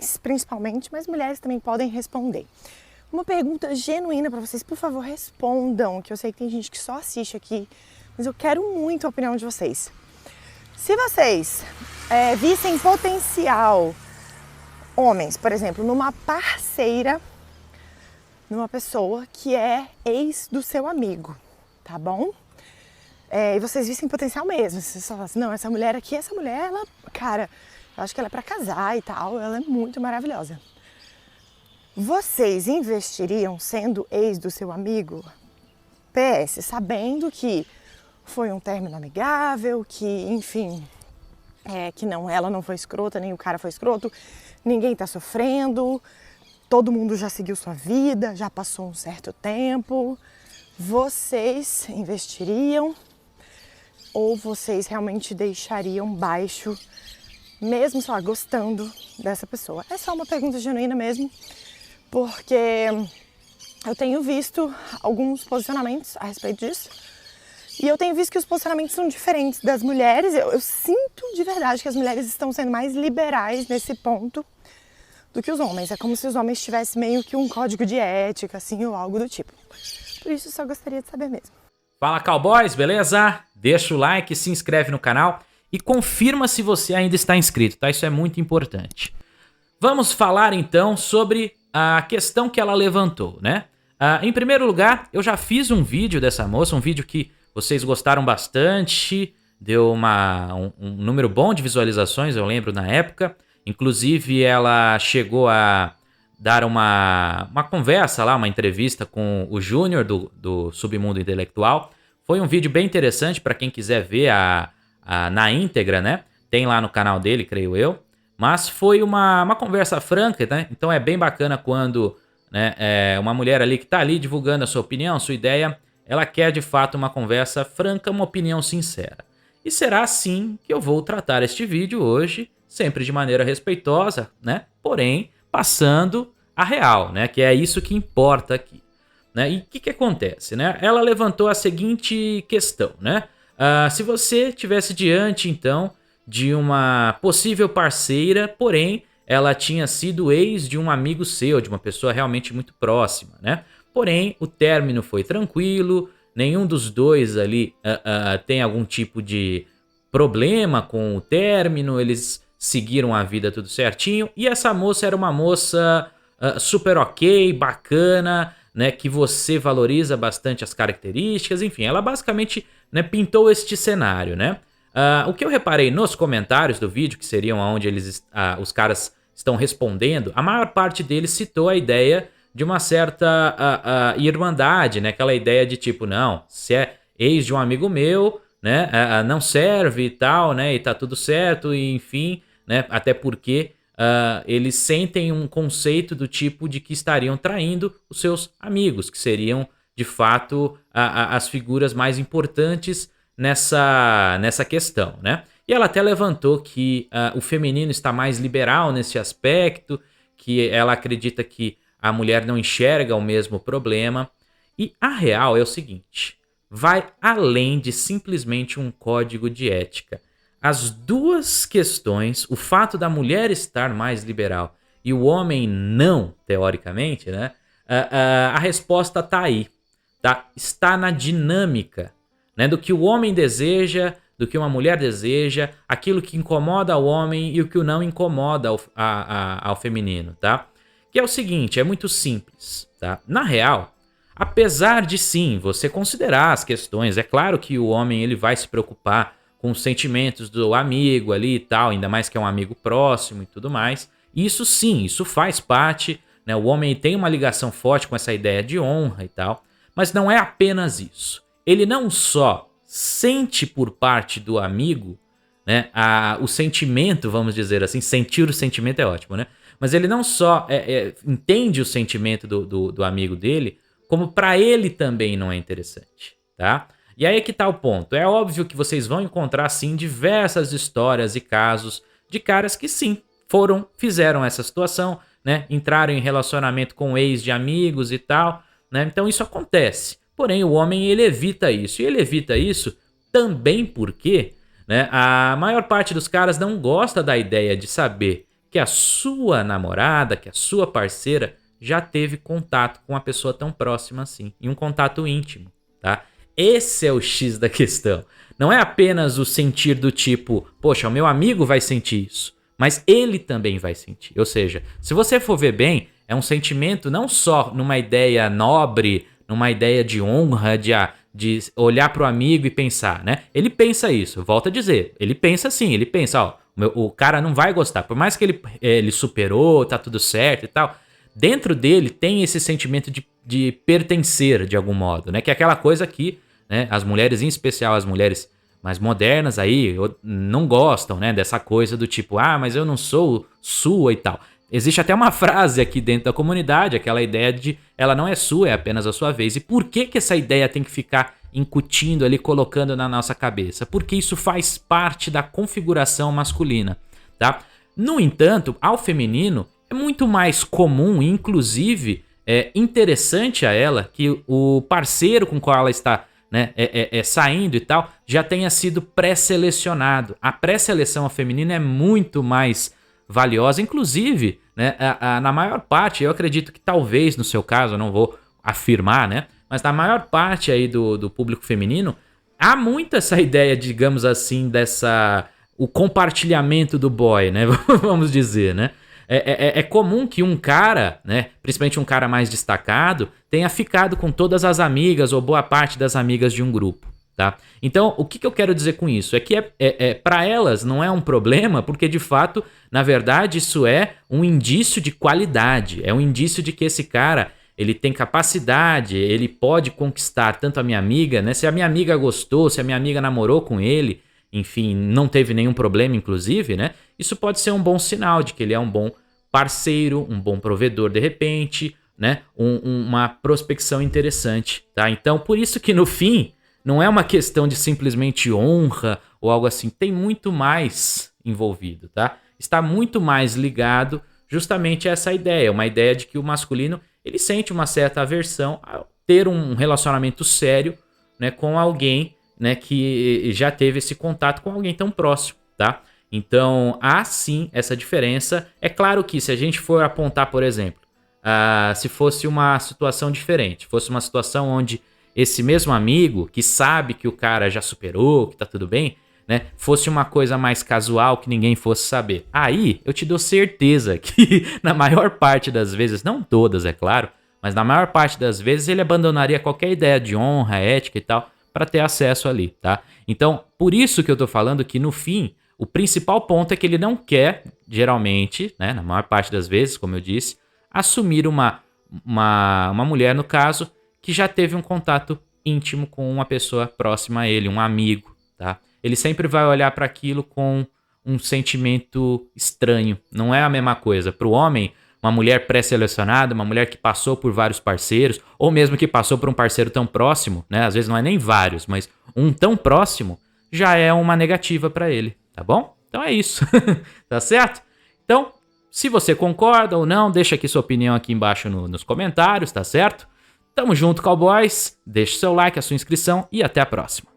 homens principalmente, mas mulheres também podem responder. Uma pergunta genuína para vocês, por favor, respondam, que eu sei que tem gente que só assiste aqui, mas eu quero muito a opinião de vocês. Se vocês vissem potencial, homens, por exemplo, numa parceira, numa pessoa que é ex do seu amigo, tá bom? E vocês vissem potencial mesmo, vocês só falam assim, não, essa mulher, ela, cara, eu acho que ela é pra casar e tal, ela é muito maravilhosa. Vocês investiriam sendo ex do seu amigo? PS, sabendo que foi um término amigável, que, enfim, que ela não foi escrota, nem o cara foi escroto, ninguém tá sofrendo, todo mundo já seguiu sua vida, já passou um certo tempo. Vocês investiriam ou vocês realmente deixariam baixo, mesmo, sei lá, gostando dessa pessoa? É só uma pergunta genuína mesmo, porque eu tenho visto alguns posicionamentos a respeito disso e eu tenho visto que os posicionamentos são diferentes das mulheres. Eu sinto de verdade que as mulheres estão sendo mais liberais nesse ponto do que os homens. É como se os homens tivessem meio que um código de ética, assim, ou algo do tipo. Por isso, eu só gostaria de saber mesmo. Fala, cowboys, beleza? Deixa o like, se inscreve no canal e confirma se você ainda está inscrito, tá? Isso é muito importante. Vamos falar então sobre a questão que ela levantou, né? Em primeiro lugar, eu já fiz um vídeo dessa moça, um vídeo que vocês gostaram bastante, deu um número bom de visualizações, eu lembro na época. Inclusive, ela chegou a dar uma conversa lá, uma entrevista com o Júnior do Submundo Intelectual. Foi um vídeo bem interessante para quem quiser ver na íntegra, né? Tem lá no canal dele, creio eu. Mas foi uma conversa franca, né? Então é bem bacana quando, né, uma mulher ali que está ali divulgando a sua opinião, a sua ideia, ela quer de fato uma conversa franca, uma opinião sincera. E será assim que eu vou tratar este vídeo hoje, sempre de maneira respeitosa, né? Porém, passando a real, né? Que é isso que importa aqui, né? E o que acontece, né? Ela levantou a seguinte questão, né? Se você tivesse diante, então, de uma possível parceira, porém, ela tinha sido ex de um amigo seu, de uma pessoa realmente muito próxima, né? Porém, o término foi tranquilo, nenhum dos dois ali tem algum tipo de problema com o término, eles seguiram a vida tudo certinho, e essa moça era uma moça super ok, bacana, né, que você valoriza bastante as características, enfim, ela basicamente, né, pintou este cenário, né? O que eu reparei nos comentários do vídeo, que seriam onde os caras estão respondendo, a maior parte deles citou a ideia de uma certa irmandade, né? Aquela ideia de tipo, não, se é ex de um amigo meu, né, não serve e tal, né, e tá tudo certo, e enfim, né, até porque eles sentem um conceito do tipo de que estariam traindo os seus amigos, que seriam, de fato, as figuras mais importantes nessa questão, né? E ela até levantou que o feminino está mais liberal nesse aspecto, que ela acredita que a mulher não enxerga o mesmo problema. E a real é o seguinte, vai além de simplesmente um código de ética. As duas questões, o fato da mulher estar mais liberal e o homem não, teoricamente, né? A resposta está aí, tá? Está na dinâmica, né, do que o homem deseja, do que uma mulher deseja, aquilo que incomoda o homem e o que não incomoda ao feminino, tá? Que é o seguinte, é muito simples, tá? Na real, apesar de sim, você considerar as questões, é claro que o homem ele vai se preocupar com os sentimentos do amigo ali e tal, ainda mais que é um amigo próximo e tudo mais. Isso sim, isso faz parte, né? O homem tem uma ligação forte com essa ideia de honra e tal, mas não é apenas isso. Ele não só sente por parte do amigo, né, o sentimento, vamos dizer assim, sentir o sentimento é ótimo, né? Mas ele não só entende o sentimento do amigo dele, como para ele também não é interessante, tá? E aí é que tá o ponto. É óbvio que vocês vão encontrar, sim, diversas histórias e casos de caras que, sim, fizeram essa situação, né? Entraram em relacionamento com ex de amigos e tal, né? Então isso acontece. Porém, o homem, ele evita isso. E ele evita isso também porque, né, a maior parte dos caras não gosta da ideia de saber que a sua namorada, que a sua parceira já teve contato com uma pessoa tão próxima assim, e um contato íntimo, tá? Esse é o X da questão. Não é apenas o sentir do tipo, poxa, o meu amigo vai sentir isso, mas ele também vai sentir. Ou seja, se você for ver bem, é um sentimento não só numa ideia nobre, numa ideia de honra, de olhar pro amigo e pensar, né? Ele pensa isso, volto a dizer, ele pensa assim, ele pensa, ó, o cara não vai gostar, por mais que ele superou, tá tudo certo e tal, dentro dele tem esse sentimento de pertencer de algum modo, né? Que é aquela coisa que, né, as mulheres, em especial as mulheres mais modernas aí, não gostam, né, dessa coisa do tipo, ah, mas eu não sou sua e tal. Existe até uma frase aqui dentro da comunidade, aquela ideia de ela não é sua, é apenas a sua vez. E por que essa ideia tem que ficar incutindo ali, colocando na nossa cabeça? Porque isso faz parte da configuração masculina, tá? No entanto, ao feminino é muito mais comum, inclusive é interessante a ela, que o parceiro com o qual ela está, né, saindo e tal, já tenha sido pré-selecionado. A pré-seleção feminina é muito mais valiosa, inclusive, né, na maior parte, eu acredito que talvez no seu caso, eu não vou afirmar, né, mas na maior parte aí do público feminino, há muito essa ideia, digamos assim, o compartilhamento do boy, né, vamos dizer, né. É comum que um cara, né, principalmente um cara mais destacado, tenha ficado com todas as amigas ou boa parte das amigas de um grupo, tá? Então, o que eu quero dizer com isso? É que para elas não é um problema, porque de fato, na verdade, isso é um indício de qualidade, é um indício de que esse cara, ele tem capacidade, ele pode conquistar tanto a minha amiga, né? Se a minha amiga gostou, se a minha amiga namorou com ele, enfim, não teve nenhum problema, inclusive, né? Isso pode ser um bom sinal de que ele é um bom parceiro, um bom provedor, de repente, né? Uma prospecção interessante, tá? Então, por isso que no fim, não é uma questão de simplesmente honra ou algo assim. Tem muito mais envolvido, tá? Está muito mais ligado justamente a essa ideia. Uma ideia de que o masculino, ele sente uma certa aversão a ter um relacionamento sério, né, com alguém, né, que já teve esse contato com alguém tão próximo, tá? Então, há sim essa diferença. É claro que se a gente for apontar, por exemplo, se fosse uma situação diferente, fosse uma situação onde esse mesmo amigo, que sabe que o cara já superou, que tá tudo bem, né, fosse uma coisa mais casual, que ninguém fosse saber. Aí, eu te dou certeza que na maior parte das vezes, não todas, é claro, mas na maior parte das vezes ele abandonaria qualquer ideia de honra, ética e tal, para ter acesso ali, tá? Então, por isso que eu tô falando que no fim, o principal ponto é que ele não quer, geralmente, né, na maior parte das vezes, como eu disse, assumir uma mulher, no caso, que já teve um contato íntimo com uma pessoa próxima a ele, um amigo, tá? Ele sempre vai olhar para aquilo com um sentimento estranho. Não é a mesma coisa. Para o homem, uma mulher pré-selecionada, uma mulher que passou por vários parceiros, ou mesmo que passou por um parceiro tão próximo, né? Às vezes não é nem vários, mas um tão próximo, já é uma negativa para ele, tá bom? Então é isso, tá certo? Então, se você concorda ou não, deixa aqui sua opinião aqui embaixo nos comentários, tá certo? Tamo junto, cowboys. Deixe seu like, a sua inscrição e até a próxima.